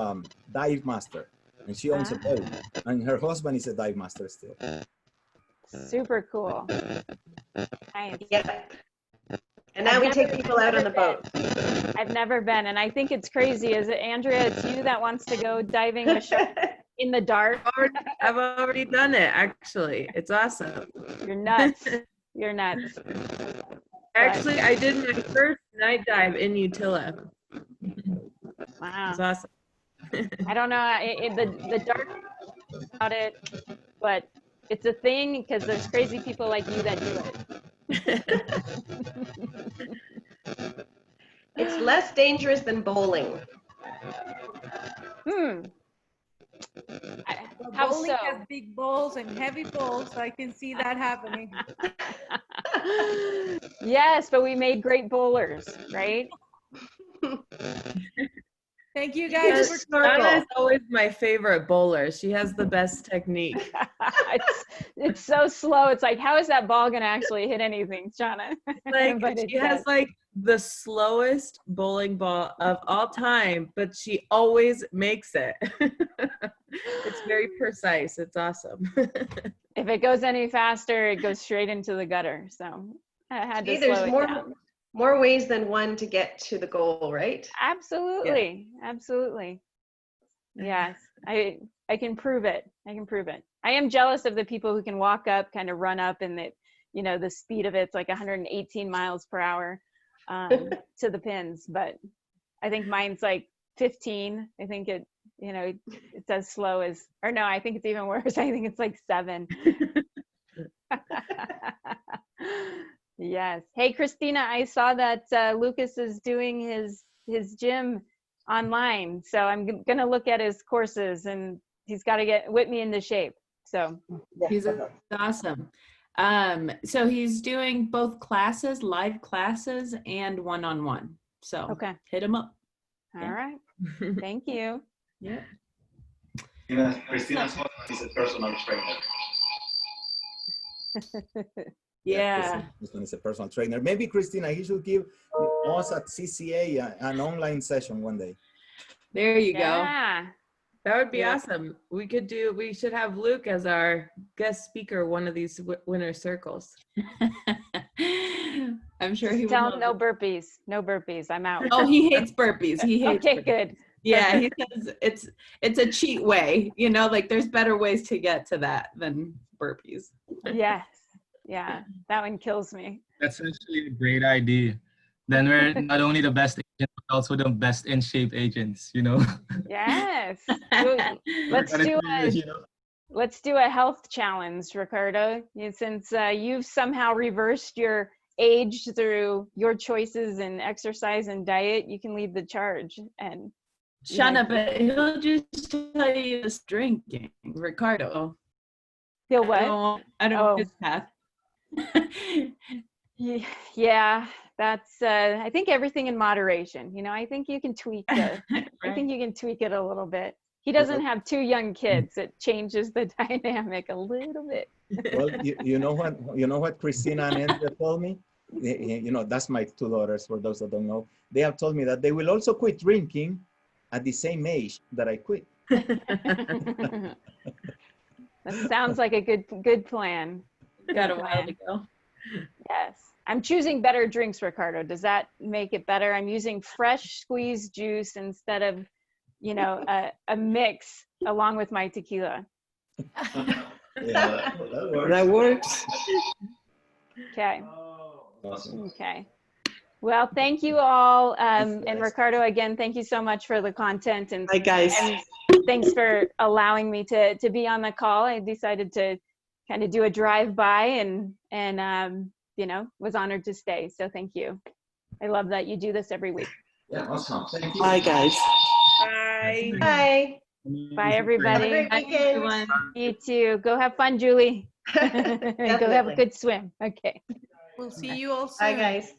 dive master, and she owns a boat, and her husband is a dive master still. Super cool. Nice. Yep. And now we take people out on the boat. I've never been, and I think it's crazy. Is it Andrea? It's you that wants to go diving with sharks in the dark. I've already done it, actually. It's awesome. You're nuts. You're nuts. Actually, I did my first night dive in Utila. Wow. It's awesome. I don't know the dark about it, but it's a thing because there's crazy people like you that do it. It's less dangerous than bowling. How Bowling so? has big balls and heavy balls, so I can see that happening. Yes, but we made great bowlers, right? Thank you guys for Donna is always my favorite bowler. She has the best technique. it's so slow. It's like, how is that ball going to actually hit anything, Shauna? Like she has like the slowest bowling ball of all time, but she always makes it. It's very precise. It's awesome. If it goes any faster, it goes straight into the gutter. So I had to slow it down. More ways than one to get to the goal, right? Absolutely. Yeah. Absolutely. Yes. I can prove it. I can prove it. I am jealous of the people who can walk up, kind of run up, and that, the speed of it's like 118 miles per hour to the pins. But I think mine's like 15. I think it's as slow as, or no, I think it's even worse. I think it's like 7. Yes. Hey, Christina, I saw that Lucas is doing his gym online. So I'm going to look at his courses, and he's got to whip me into shape. So he's awesome. So he's doing both classes, live classes, and one-on-one. So okay, hit him up. All right. Thank you. Yeah. Christina's husband is a personal trainer. Yeah. This one is a personal trainer. Maybe Christina, he should give us at CCA an online session one day. There you go. Yeah. That would be awesome. We should have Luke as our guest speaker one of these winter circles. I'm sure he would. Tell him no burpees. No burpees. I'm out. Oh, he hates burpees. He hates okay, burpees. good. Yeah, he says it's a cheat way, like there's better ways to get to that than burpees. Yes. Yeah, that one kills me. That's actually a great idea. Then we're not only the best agents, but also the best in shape agents, Yes. Let's do a health challenge, Ricardo. Since you've somehow reversed your age through your choices in exercise and diet, you can lead the charge. And Shauna, but he'll just tell you this drinking, Ricardo. He'll what? I don't know his path. Yeah, that's I think everything in moderation. You know, I think you can tweak the I think you can tweak it a little bit. He doesn't have 2 young kids. It changes the dynamic a little bit. Well, you know what Christina and Andrea told me? You know, that's my 2 daughters, for those that don't know. They have told me that they will also quit drinking at the same age that I quit. That sounds like a good plan. Got a while to go. Yes. I'm choosing better drinks, Ricardo. Does that make it better? I'm using fresh squeezed juice instead of, you know, a mix along with my tequila. Yeah, That works. Okay. Awesome. Okay. Well, thank you all. And Ricardo, again, thank you so much for the content. And, Hi, guys. and thanks for allowing me to be on the call. I decided to kind of do a drive-by and you know, was honored to stay. So thank you. I love that you do this every week. Yeah, awesome. Thank you. Bye, guys. Bye. Bye. Bye, Have a everybody. great weekend. You too. Go have fun, Julie. Go have a Definitely. good swim. Okay. We'll see you all soon. Bye, guys.